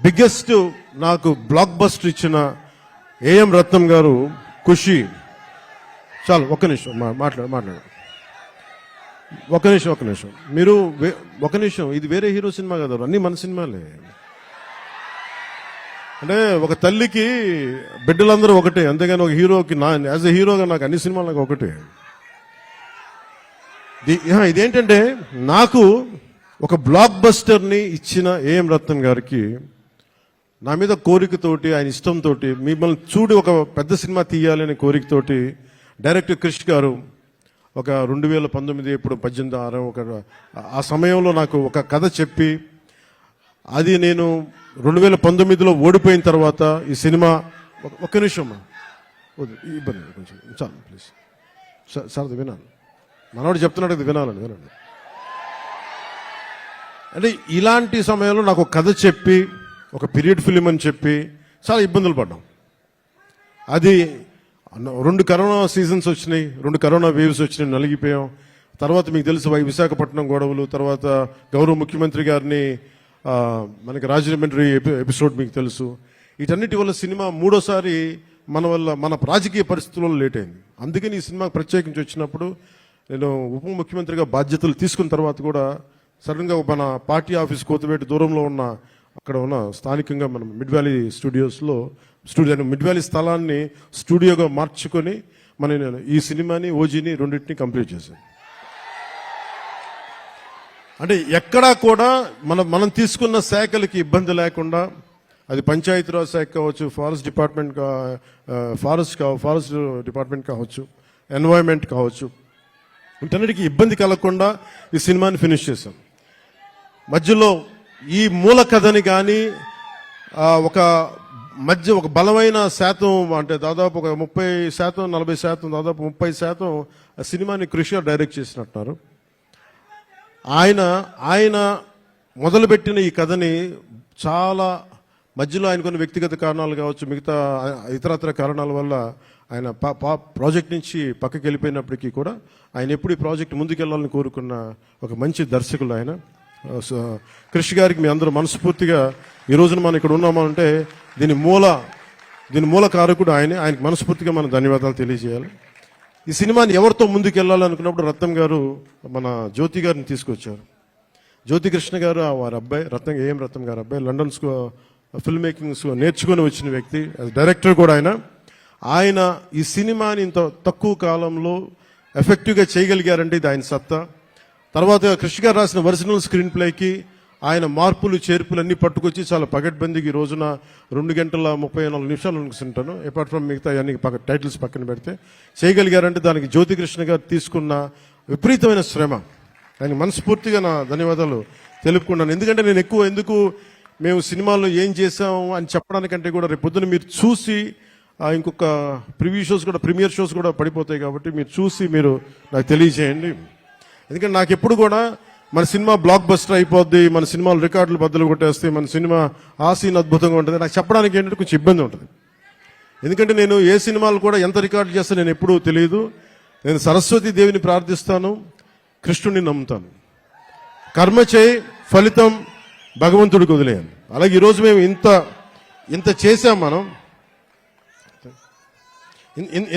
బిగ్గెస్ట్ నాకు బ్లాక్ బస్టర్ ఇచ్చిన ఏఎం రత్నం గారు ఖుషి. చాలు ఒక్క నిమిషం మాట్లాడు ఒక నిమిషం మీరు ఒక నిమిషం. ఇది వేరే హీరో సినిమా కదా, అన్ని మన సినిమాలే. అంటే ఒక తల్లికి బిడ్డలందరూ ఒకటే, అంతేగాని ఒక హీరోకి యాజ్ ఎ హీరోగా నాకు అన్ని సినిమాలు నాకు ఒకటే. ఇదేంటంటే నాకు ఒక బ్లాక్ బస్టర్ని ఇచ్చిన ఏఎం రత్నం గారికి నా మీద కోరికతోటి, ఆయన ఇష్టంతో, మిమ్మల్ని చూడి ఒక పెద్ద సినిమా తీయాలనే కోరికతోటి డైరెక్టర్ క్రిష్ గారు ఒక 2019 ఇప్పుడు 18 ఆ సమయంలో నాకు ఒక కథ చెప్పి, అది నేను 2019లో ఓడిపోయిన తర్వాత ఈ సినిమా ఒక్క నిమిషం ఇబ్బంది కొంచెం చాలు ప్లీజ్ సార్, అది వినాలి, మనవాడు చెప్తున్నాడు, అది వినాలి. అంటే ఇలాంటి సమయంలో నాకు ఒక కథ చెప్పి, ఒక పీరియడ్ ఫిలిం అని చెప్పి చాలా ఇబ్బందులు పడ్డాం. అది 2 కరోనా సీజన్స్ వచ్చినాయి, 2 కరోనా వేవ్స్ వచ్చినాయి, నలిగిపోయాం. తర్వాత మీకు తెలుసు విశాఖపట్నం గొడవలు, తర్వాత గౌరవ ముఖ్యమంత్రి గారిని మనకి రాజమండ్రి ఎపిసోడ్ మీకు తెలుసు. వీటన్నిటి వల్ల సినిమా మూడోసారి మన రాజకీయ పరిస్థితుల్లో లేట్ అయింది. అందుకని ఈ సినిమా ప్రత్యేకించి వచ్చినప్పుడు నేను ఉప ముఖ్యమంత్రిగా బాధ్యతలు తీసుకున్న తర్వాత కూడా సడన్గా మన పార్టీ ఆఫీస్ కోతవేటి దూరంలో ఉన్న అక్కడ ఉన్న స్థానికంగా మనం మిడ్ వ్యాలీ మిడ్ వ్యాలీ స్థలాన్ని స్టూడియోగా మార్చుకొని నేను ఈ సినిమాని ఓజీని రెండింటిని కంప్లీట్ చేశాను. అంటే ఎక్కడా కూడా మనం తీసుకున్న శాఖలకి ఇబ్బంది లేకుండా, అది పంచాయతీరాజ్ శాఖ కావచ్చు, ఫారెస్ట్ డిపార్ట్మెంట్ కావచ్చు, ఎన్వైరన్మెంట్ కావచ్చు, వీటన్నిటికీ ఇబ్బంది కలగకుండా ఈ సినిమాని ఫినిష్ చేశాం. మధ్యలో ఈ మూల కథని కానీ ఒక బలమైన శాతం, అంటే దాదాపు ఒక 30%, 40%, దాదాపు 30% సినిమాని కృషి డైరెక్ట్ చేసినట్టున్నారు. ఆయన మొదలుపెట్టిన ఈ కథని చాలా మధ్యలో ఆయన కొన్ని వ్యక్తిగత కారణాలు కావచ్చు, మిగతా ఇతరత్ర కారణాల వల్ల ఆయన ప్రాజెక్ట్ నుంచి పక్కకి వెళ్ళిపోయినప్పటికీ కూడా ఆయన ఎప్పుడు ఈ ప్రాజెక్ట్ ముందుకెళ్లాలని కోరుకున్న ఒక మంచి దర్శకులు ఆయన. కృషి గారికి మీ అందరూ మనస్ఫూర్తిగా ఈ రోజున మనం ఇక్కడ ఉన్నామంటే దీని మూల కారకుడు ఆయనకి మనస్ఫూర్తిగా మనం ధన్యవాదాలు తెలియజేయాలి. ఈ సినిమాని ఎవరితో ముందుకెళ్లాలనుకున్నప్పుడు రత్నం గారు మన జ్యోతి గారిని తీసుకొచ్చారు. జ్యోతి కృష్ణ గారు వారి అబ్బాయి ఏఎం రత్నం గారి అబ్బాయి, లండన్ ఫిల్మ్ మేకింగ్ నేర్చుకొని వచ్చిన వ్యక్తి, డైరెక్టర్ కూడా ఆయన ఈ సినిమాని ఇంత తక్కువ కాలంలో ఎఫెక్టివ్గా చేయగలిగారంటే ఇది ఆయన సత్తా. తర్వాత కృష్ణ గారు రాసిన ఒరిజినల్ స్క్రీన్ ప్లేకి ఆయన మార్పులు చేర్పులు అన్ని పట్టుకొచ్చి చాలా పగడ్బందీకి ఈ రోజున 2 గంటల 34 నిమిషాలు అనుకుంటాను, అపార్ట్ ఫ్రమ్ మిగతా అన్ని టైటిల్స్ పక్కన పెడితే చేయగలిగారంటే దానికి జ్యోతికృష్ణ గారు తీసుకున్న విపరీతమైన శ్రమ. ఆయన మనస్ఫూర్తిగా నా ధన్యవాదాలు తెలుపుకున్నాను. ఎందుకంటే నేను ఎందుకు మేము సినిమాలో ఏం చేసాము అని చెప్పడానికంటే కూడా రేపు పొద్దున మీరు చూసి ఇంకొక ప్రీమియర్ షోస్ కూడా పడిపోతాయి కాబట్టి మీరు చూసి మీరు నాకు తెలియజేయండి. ఎందుకంటే నాకు ఎప్పుడు కూడా మన సినిమా బ్లాక్ బస్టర్ అయిపోద్ది, మన సినిమాలు రికార్డులు బద్దలు కొట్టేస్తే, మన సినిమా ఆ సీన్ అద్భుతంగా ఉంటుంది నాకు చెప్పడానికి ఏంటంటే కొంచెం ఇబ్బంది ఉంటుంది. ఎందుకంటే నేను ఏ సినిమాలు కూడా ఎంత రికార్డు చేస్తా నేను ఎప్పుడూ తెలియదు. నేను సరస్వతి దేవిని ప్రార్థిస్తాను, కృష్ణుడిని నమ్ముతాను. కర్మ చేయి, ఫలితం భగవంతుడికి వదిలేయాలి. అలాగే ఈరోజు మేము ఇంత చేశాం, మనం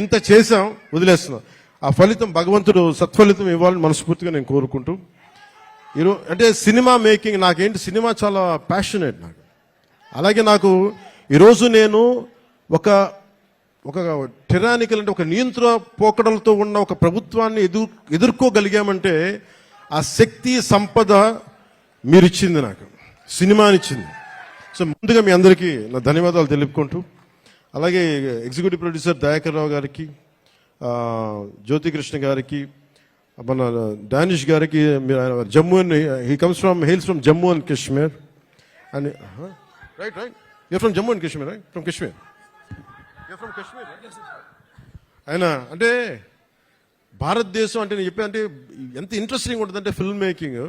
ఇంత చేశాం, వదిలేస్తున్నాం. ఆ ఫలితం భగవంతుడు సత్ఫలితం ఇవ్వాలని మనస్ఫూర్తిగా నేను కోరుకుంటూ అంటే సినిమా మేకింగ్ నాకేంటి, సినిమా చాలా ప్యాషనేట్ నాకు. అలాగే నాకు ఈరోజు నేను ఒక టెరానికల్ అంటే ఒక నియంత్రణ పోకడలతో ఉన్న ఒక ప్రభుత్వాన్ని ఎదుర్కోగలిగామంటే ఆ శక్తి సంపద మీరిచ్చింది, నాకు సినిమానిచ్చింది. సో ముందుగా మీ అందరికీ నా ధన్యవాదాలు తెలుపుకుంటూ, అలాగే ఎగ్జిక్యూటివ్ ప్రొడ్యూసర్ దయాకర్ రావు గారికి, జ్యోతికృష్ణ గారికి, మన డానిష్ గారికి, Jammu and hails from Jammu and Kashmir and right you're from Jammu and Kashmir, right from Kashmir, you're from Kashmir. ఆయన అంటే భారతదేశం అంటే నేను చెప్పానంటే ఎంత ఇంట్రెస్టింగ్ ఉంటుందంటే film making.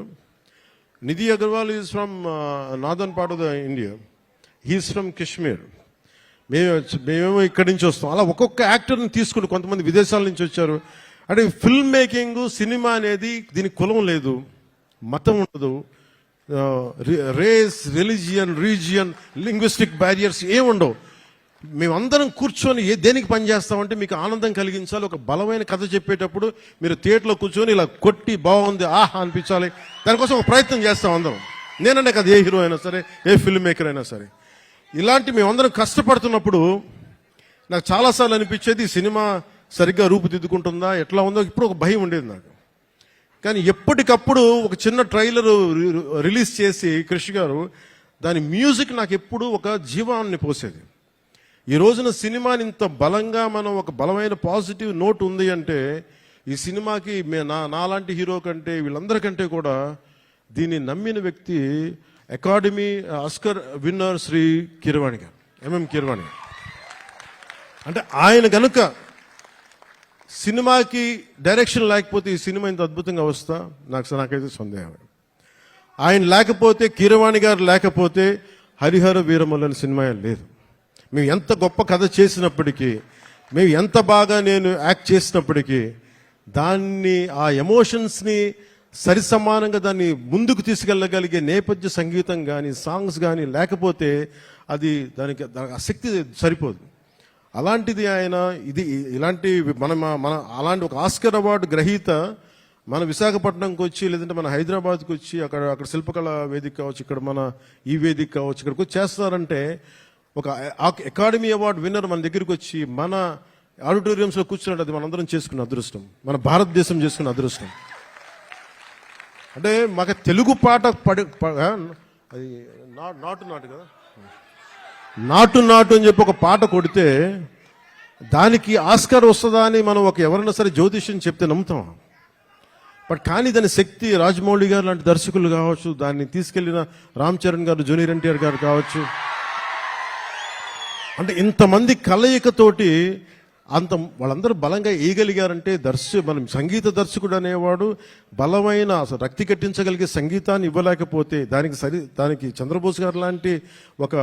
Nidhi Agarwal is from northern part of the India, he's from Kashmir. మేమేమో ఇక్కడి నుంచి వస్తాం. అలా ఒక్కొక్క యాక్టర్ని తీసుకుని కొంతమంది విదేశాల నుంచి వచ్చారు. అంటే ఫిల్మ్ మేకింగ్ సినిమా అనేది దీనికి కులం లేదు, మతం ఉండదు, race, religion, region, linguistic barriers ఏముండవు. మేమందరం కూర్చొని దేనికి పనిచేస్తామంటే మీకు ఆనందం కలిగించాలి. ఒక బలమైన కథ చెప్పేటప్పుడు మీరు థియేటర్లో కూర్చొని ఇలా కొట్టి బాగుంది ఆహా అనిపించాలి, దానికోసం ఒక ప్రయత్నం చేస్తాం అందరం. నేనంటే కదా ఏ హీరో అయినా సరే, ఏ ఫిల్మ్ మేకర్ అయినా సరే, ఇలాంటి మేమందరం కష్టపడుతున్నప్పుడు నాకు చాలాసార్లు అనిపించేది సినిమా సరిగ్గా రూపుదిద్దుకుంటుందా, ఎట్లా ఉందో ఇప్పుడు ఒక భయం ఉండేది నాకు. కానీ ఎప్పటికప్పుడు ఒక చిన్న ట్రైలర్ రిలీజ్ చేసి కృషి గారు దాని మ్యూజిక్ నాకు ఎప్పుడు ఒక జీవాన్ని పోసేది. ఈ రోజున సినిమాని ఇంత బలంగా మనం ఒక బలమైన పాజిటివ్ నోట్ ఉంది అంటే ఈ సినిమాకి నాలాంటి హీరో కంటే వీళ్ళందరికంటే కూడా దీన్ని నమ్మిన వ్యక్తి academy Oscar winner Shri Keeravani గారు, ఎంఎం కీరవాణి గారు. అంటే ఆయన గనుక సినిమాకి డైరెక్షన్ లేకపోతే ఈ సినిమా ఇంత అద్భుతంగా వస్తా నాకైతే సందేహం. ఆయన లేకపోతే, కీరవాణి గారు లేకపోతే హరిహర వీరమల్లు అనే సినిమా లేదు. మేము ఎంత గొప్ప కథ చేసినప్పటికీ, మేము ఎంత బాగా నేను యాక్ట్ చేసినప్పటికీ దాన్ని ఆ ఎమోషన్స్ని సరిసమానంగా దాన్ని ముందుకు తీసుకెళ్ళగలిగే నేపథ్య సంగీతం కానీ సాంగ్స్ కానీ లేకపోతే అది దానికి ఆ శక్తి సరిపోదు. అలాంటిది ఆయన ఇలాంటి మన అలాంటి ఒక ఆస్కర్ అవార్డు గ్రహీత మన విశాఖపట్నంకి వచ్చి, లేదంటే మన హైదరాబాద్కి వచ్చి అక్కడ శిల్పకళ వేదిక కావచ్చు, ఇక్కడ మన ఈ వేదిక కావచ్చు, ఇక్కడికి వచ్చి చేస్తారంటే ఒక అకాడమీ అవార్డు విన్నర్ మన దగ్గరికి వచ్చి మన ఆడిటోరియంస్లో కూర్చున్నట్టు అది మనందరం చేసుకున్న అదృష్టం, మన భారతదేశం చేసుకున్న అదృష్టం. అంటే మాకు తెలుగు పాట అది నాటు కదా, నాటు అని చెప్పి ఒక పాట కొడితే దానికి ఆస్కార్ వస్తుందా అని మనం ఎవరైనా సరే జ్యోతిష్యం చెప్తే నమ్ముతాం. బట్ కానీ దాని శక్తి రాజమౌళి గారు లాంటి దర్శకులు కావచ్చు, దాన్ని తీసుకెళ్లిన రామ్ చరణ్ గారు, జూనియర్ ఎన్టీఆర్ గారు కావచ్చు, అంటే ఇంతమంది కలయికతోటి వాళ్ళందరూ బలంగా వేయగలిగారంటే మనం సంగీత దర్శకుడు అనేవాడు బలమైన అసలు రక్తి కట్టించగలిగే సంగీతాన్ని ఇవ్వలేకపోతే దానికి చంద్రబోస్ గారు లాంటి ఒక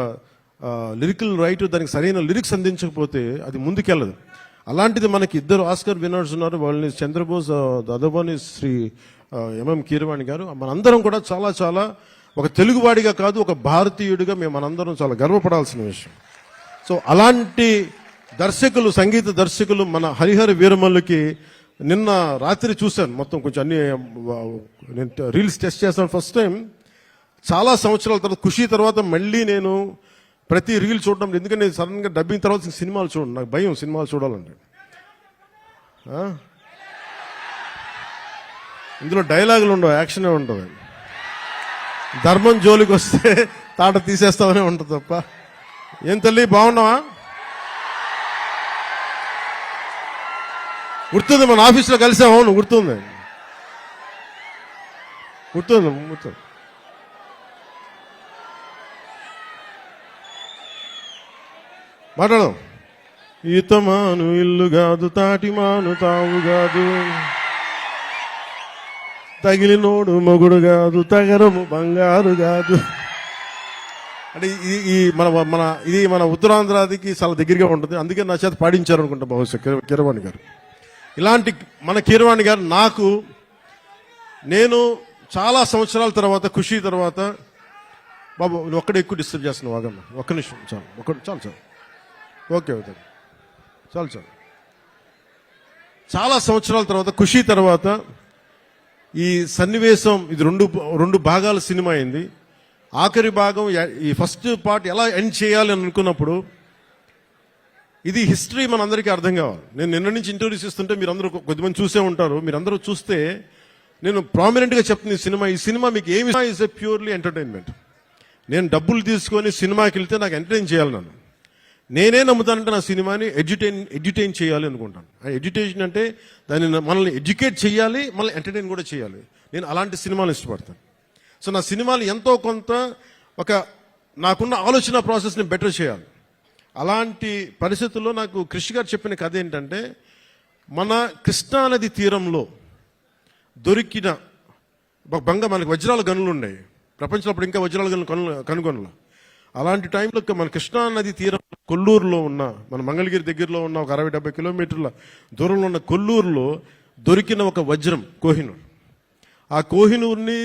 లిరికల్ రైటర్ దానికి సరైన లిరిక్స్ అందించకపోతే అది ముందుకెళ్ళదు. అలాంటిది మనకి 2 ఆస్కర్ విన్నర్స్ ఉన్నారు. వాళ్ళని చంద్రబోస్, అదోబాని శ్రీ ఎంఎం కీరవాణి గారు. మనందరం కూడా చాలా చాలా ఒక తెలుగువాడిగా కాదు, ఒక భారతీయుడిగా మనందరం చాలా గర్వపడాల్సిన విషయం. సో అలాంటి దర్శకులు, సంగీత దర్శకులు మన హరిహర వీరమల్లుకి నిన్న రాత్రి చూశాను మొత్తం, కొంచెం అన్ని నేను రీల్స్ టెస్ట్ చేస్తాను ఫస్ట్ టైం చాలా సంవత్సరాల తర్వాత. ఖుషి తర్వాత మళ్ళీ నేను ప్రతి రీల్ చూడడం, ఎందుకంటే నేను సడన్గా డబ్బింగ్ తర్వాత సినిమాలు చూడండి, నాకు భయం సినిమాలు చూడాలంటే. ఇందులో డైలాగులు ఉండవు, యాక్షనే ఉంటుంది. ధర్మం జోలికి వస్తే తాట తీసేస్తామనే ఉంటుంది తప్ప. ఏం తల్లి బాగున్నావా? గుర్తుంది, మన ఆఫీస్లో కలిసాం. అవును గుర్తుంది. మాట్లాడదాం. ఈతమాను ఇల్లు కాదు, తాటిమాను తావు కాదు, తగిలినోడు మొగుడు కాదు, తగరము బంగారు కాదు. అంటే ఈ ఇది మన ఉత్తరాంధ్రాదికి చాలా దగ్గరగా ఉంటుంది. అందుకే నా చేత పాడించారు అనుకుంటా బహుశా కీరవాణి గారు. ఇలాంటి మన కీరవాణి గారు నేను చాలా సంవత్సరాల తర్వాత, ఖుషి తర్వాత, బాబు నువ్వు ఒక్కడే ఎక్కువ డిస్టర్బ్ చేస్తున్నావు, వాగమ్మ ఒక్క నిమిషం చాలు ఓకే చాలు. చాలా సంవత్సరాల తర్వాత, ఖుషి తర్వాత ఈ సన్నివేశం, ఇది రెండు భాగాల సినిమా అయింది. ఆఖరి భాగం, ఈ ఫస్ట్ పార్ట్ ఎలా ఎండ్ చేయాలి అని అనుకున్నప్పుడు, ఇది హిస్టరీ మనందరికీ అర్థం కావాలి. నేను నిన్న నుంచి ఇంటర్వ్యూస్ ఇస్తుంటే మీరందరూ కొద్దిమంది చూసే ఉంటారు. మీరందరూ చూస్తే నేను ప్రామినెంట్గా చెప్తుంది, ఈ సినిమా మీకు ఏమి ఇస్ ఎ ప్యూర్లీ ఎంటర్టైన్మెంట్. నేను డబ్బులు తీసుకొని సినిమాకి వెళ్తే నాకు ఎంటర్టైన్ చేయాలి. నేనే నమ్ముతానంటే నా సినిమాని ఎడ్యుటైన్ చేయాలి అనుకుంటాను. ఎడ్యుటేషన్ అంటే మనల్ని ఎడ్యుకేట్ చేయాలి, మనల్ని ఎంటర్టైన్ కూడా చేయాలి. నేను అలాంటి సినిమాలు ఇష్టపడతాను. సో నా సినిమాలు ఎంతో కొంత నాకున్న ఆలోచన ప్రాసెస్ని బెటర్ చేయాలి. అలాంటి పరిస్థితుల్లో నాకు కృషి గారు చెప్పిన కథ ఏంటంటే, మన కృష్ణానది తీరంలో దొరికిన మనకి వజ్రాల గనులు ఉన్నాయి. ప్రపంచంలో అప్పుడు ఇంకా వజ్రాల గనులు కనుగొనల. అలాంటి టైంలో మన కృష్ణానది తీరం కొల్లూరులో ఉన్న, మన మంగళగిరి దగ్గరలో ఉన్న ఒక 60-70 కిలోమీటర్ల దూరంలో ఉన్న కొల్లూరులో దొరికిన ఒక వజ్రం కోహినూర్. ఆ కోహినూర్ని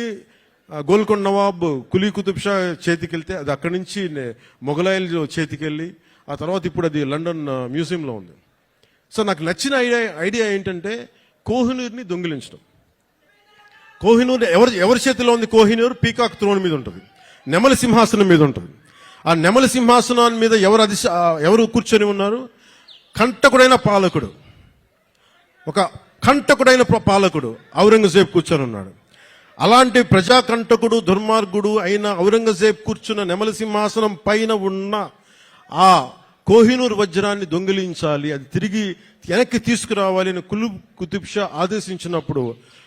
గోల్కొండ నవాబ్ కులీ కుతుబ్ షా చేతికి వెళ్తే, అది అక్కడి నుంచి మొఘలాయిల చేతికి వెళ్ళి, ఆ తర్వాత ఇప్పుడు అది లండన్ మ్యూజియంలో ఉంది. సో నాకు నచ్చిన ఐడియా ఏంటంటే, కోహినూర్ని దొంగిలించడం. కోహినూర్ ఎవరి చేతిలో ఉంది? కోహినూర్ పీకాక్ త్రోన్ మీద ఉంటుంది, నెమలి సింహాసనం మీద ఉంటుంది. ఆ నెమలి సింహాసనం మీద ఎవరు కూర్చొని ఉన్నారు? కంటకుడైన పాలకుడు, ఒక కంటకుడైన పాలకుడు ఔరంగజేబ్ కూర్చొని ఉన్నాడు. అలాంటి ప్రజాకంటకుడు, దుర్మార్గుడు అయిన ఔరంగజేబ్ కూర్చున్న నెమలి సింహాసనం పైన ఉన్న ఆ కోహినూర్ వజ్రాన్ని దొంగిలించాలి, అది తిరిగి వెనక్కి తీసుకురావాలి అని కులీ కుతుబ్ షా ఆదేశించినప్పుడు,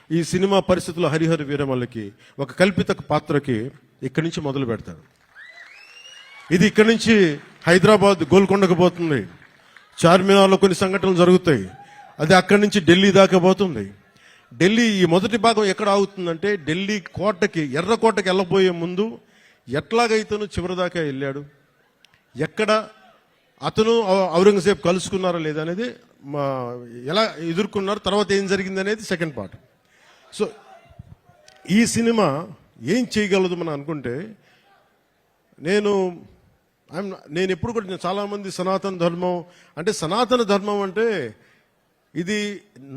ఈ సినిమా పరిస్థితుల్లో హరిహర వీరమల్లకి ఒక కల్పిత పాత్రకి ఇక్కడి నుంచి మొదలు పెడతాడు. ఇది ఇక్కడి నుంచి హైదరాబాద్ గోల్కొండకు పోతుంది, చార్మినార్లో కొన్ని సంఘటనలు జరుగుతాయి, అది అక్కడి నుంచి ఢిల్లీ దాకా పోతుంది. ఢిల్లీ ఈ మొదటి భాగం ఎక్కడ ఆగుతుందంటే, ఢిల్లీ కోటకి, ఎర్రకోటకి వెళ్ళబోయే ముందు ఎట్లాగైతేను చివరి దాకా వెళ్ళాడు, ఎక్కడ అతను ఔరంగజేబ్ కలుసుకున్నారా లేదా అనేది, ఎలా ఎదుర్కొన్నారు, తర్వాత ఏం జరిగింది అనేది సెకండ్ పార్ట్. సో ఈ సినిమా ఏం చేయగలదు మనం అనుకుంటే, నేను ఎప్పుడు కూడా, చాలామంది సనాతన ధర్మం అంటే ఇది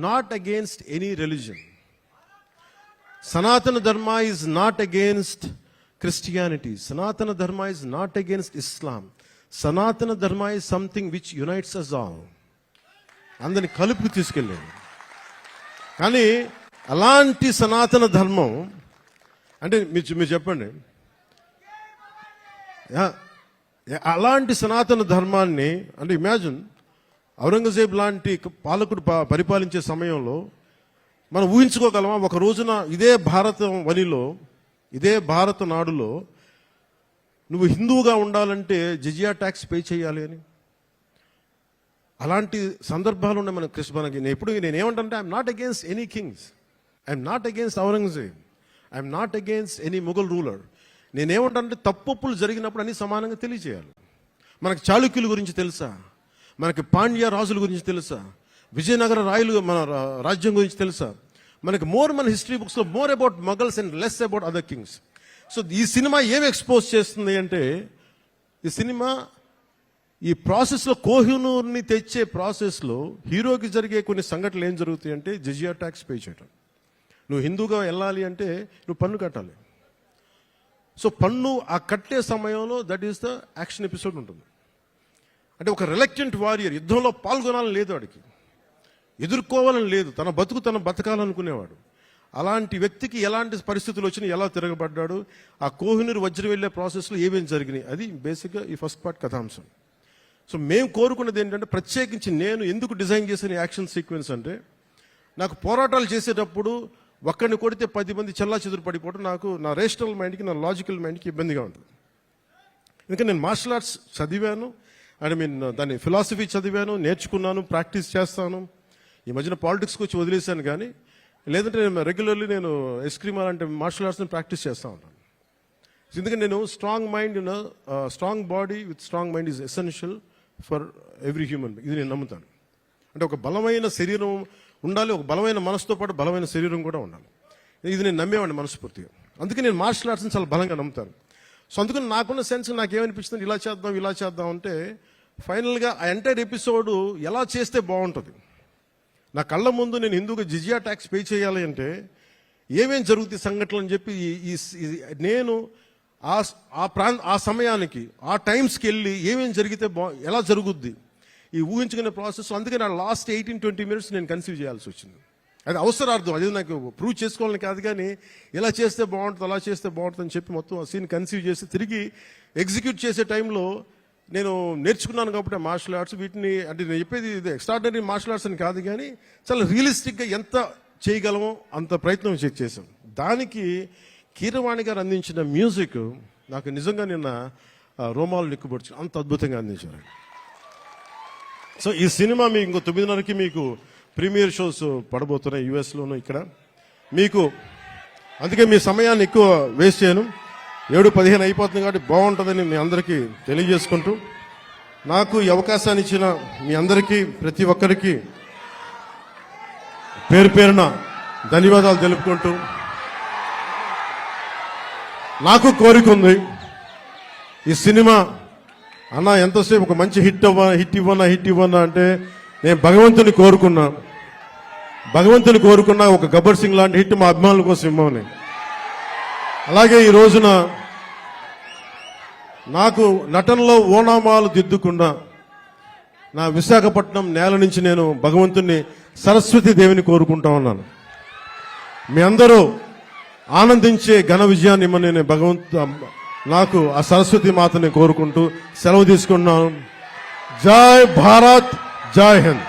నాట్ అగేన్స్ట్ ఎనీ రిలీజన్. సనాతన Dharma is not against Christianity. సనాతన Dharma is not against Islam. Sanatana Dharma is something which unites us all. అందరిని కలుపుకు తీసుకెళ్ళేది. కానీ అలాంటి సనాతన ధర్మం అంటే మీరు చెప్పండి, అలాంటి సనాతన ధర్మాన్ని అంటే ఇమాజిన్, ఔరంగజేబ్ లాంటి పాలకుడు పరిపాలించే సమయంలో మనం ఊహించుకోగలమా? ఒక రోజున ఇదే భారత వనిలో, ఇదే భారత నాడులో నువ్వు హిందువుగా ఉండాలంటే జిజియా ట్యాక్స్ పే చేయాలి అని. అలాంటి సందర్భాలు ఉన్నాయి మనకి. నేనేమంటే, I'm not against any kings, I'm not against Aurangzeb, I'm not against any Mughal ruler. నేనేమంటే, తప్పులు జరిగినప్పుడు అన్ని సమానంగా తెలియజేయాలి. మనకి చాళుక్యుల గురించి తెలుసా? మనకి పాండ్య రాజుల గురించి తెలుసా? విజయనగర మన రాజ్యం గురించి తెలుసా? మనకి మన హిస్టరీ బుక్స్లో more about Mughals and less about other Kings. So ఈ సినిమా ఏమి ఎక్స్పోజ్ చేస్తుంది అంటే, ఈ సినిమా ఈ ప్రాసెస్లో, కోహినూర్ని తెచ్చే ప్రాసెస్లో హీరోకి జరిగే కొన్ని సంఘటనలు ఏం జరుగుతాయి అంటే, జిజియా ట్యాక్స్ పే చేయడం. నువ్వు హిందూగా వెళ్ళాలి అంటే నువ్వు పన్ను కట్టాలి. సో పన్ను ఆ కట్టే సమయంలో that is the action episode ఉంటుంది. అంటే ఒక రిలక్టెంట్ వారియర్, యుద్ధంలో పాల్గొనాలని లేదు వాడికి, ఎదుర్కోవాలని లేదు, తన బతుకాలనుకునేవాడు. అలాంటి వ్యక్తికి ఎలాంటి పరిస్థితులు వచ్చినాయి, ఎలా తిరగబడ్డాడు, ఆ కోహినూరు వజ్రం వెళ్ళే ప్రాసెస్లో ఏమేమి జరిగినాయి, అది బేసిక్గా ఈ ఫస్ట్ పార్ట్ కథాంశం. సో మేము కోరుకున్నది ఏంటంటే, ప్రత్యేకించి నేను ఎందుకు డిజైన్ చేసిన యాక్షన్ సీక్వెన్స్ అంటే, నాకు పోరాటాలు చేసేటప్పుడు ఒక్కడిని కొడితే 10 మంది చెల్లా చెదురు పడిపోవడం నాకు నా రేషనల్ మైండ్కి, నా లాజికల్ మైండ్కి ఇబ్బందిగా ఉంటుంది. ఎందుకంటే నేను మార్షల్ ఆర్ట్స్ చదివాను, దాన్ని ఫిలాసఫీ చదివాను, నేర్చుకున్నాను, ప్రాక్టీస్ చేస్తాను. ఈ మధ్యన పాలిటిక్స్కి వచ్చి వదిలేశాను, కానీ లేదంటే నేను రెగ్యులర్లీ నేను ఎస్క్రీమ్ అంటే మార్షల్ ఆర్ట్స్ని ప్రాక్టీస్ చేస్తూ ఉంటాను. ఎందుకంటే నేను strong mind, strong body with strong mind is essential for every human. ఇది నేను నమ్ముతాను. అంటే ఒక బలమైన శరీరం ఉండాలి, ఒక బలమైన మనసుతో పాటు బలమైన శరీరం కూడా ఉండాలి. ఇది నేను నమ్మేవాడిని మనస్ఫూర్తిగా. అందుకే నేను మార్షల్ ఆర్ట్స్ని చాలా బలంగా నమ్ముతాను. సో అందుకని నాకున్న సెన్స్ నాకేమనిపిస్తుంది, ఇలా చేద్దాం అంటే ఫైనల్గా ఆ ఎంటైర్ ఎపిసోడ్ ఎలా చేస్తే బాగుంటుంది. నా కళ్ళ ముందు నేను హిందూగా జిజియా ట్యాక్స్ పే చేయాలి అంటే ఏమేం జరుగుతాయి సంఘటనలు అని చెప్పి నేను ఆ సమయానికి ఆ టైమ్స్కి వెళ్ళి ఏమేం జరిగితే ఎలా జరుగుద్ది ఈ ఊహించుకునే ప్రాసెస్. అందుకే నా లాస్ట్ 18-20 minutes నేను కన్సీవ్ చేయాల్సి వచ్చింది. అది అవసరార్థం, అది నాకు ప్రూవ్ చేసుకోవాలని కాదు, కానీ ఇలా చేస్తే బాగుంటుంది, అలా చేస్తే బాగుంటుంది అని చెప్పి మొత్తం ఆ సీన్ కన్సీవ్ చేసి తిరిగి ఎగ్జిక్యూట్ చేసే టైంలో నేను నేర్చుకున్నాను కాబట్టి మార్షల్ ఆర్ట్స్. వీటిని అంటే నేను చెప్పేది ఇది ఎక్స్ట్రాడినరీ మార్షల్ ఆర్ట్స్ అని కాదు, కానీ చాలా రియలిస్టిక్గా ఎంత చేయగలమో అంత ప్రయత్నం చేశాం. దానికి కీరవాణి గారు అందించిన మ్యూజిక్ నాకు నిజంగా నిన్న రోమాలు నిక్కుబొచ్చు, అంత అద్భుతంగా అందించారు. సో ఈ సినిమా మీకు ఇంకో 9:30కి మీకు ప్రీమియర్ షోస్ పడబోతున్నాయి యూఎస్లోను, ఇక్కడ మీకు. అందుకే మీ సమయాన్ని ఎక్కువ వేస్ట్ చేయను. 7:15 అయిపోతుంది కాబట్టి బాగుంటుందని మీ అందరికీ తెలియజేసుకుంటూ, నాకు ఈ అవకాశాన్ని ఇచ్చిన మీ అందరికీ, ప్రతి ఒక్కరికి పేరు పేరున ధన్యవాదాలు తెలుపుకుంటూ, నాకు కోరిక ఉంది ఈ సినిమా అన్న ఎంతసేపు ఒక మంచి హిట్ ఇవ్వనా అంటే నేను భగవంతుని కోరుకున్నా ఒక గబ్బర్ సింగ్ లాంటి హిట్ మా అభిమానుల కోసం ఇవ్వమని. అలాగే ఈ రోజున నాకు నటనలో ఓనామాలు దిద్దుకున్న నా విశాఖపట్నం నేల నుంచి నేను భగవంతుని సరస్వతి దేవిని కోరుకుంటా ఉన్నాను. మీ అందరూ ఆనందించే ఘన విజయాన్ని ఇమ్మని నేను నాకు ఆ సరస్వతి మాతని కోరుకుంటూ సెలవు తీసుకున్నాను. జై భారత్, జై హింద్.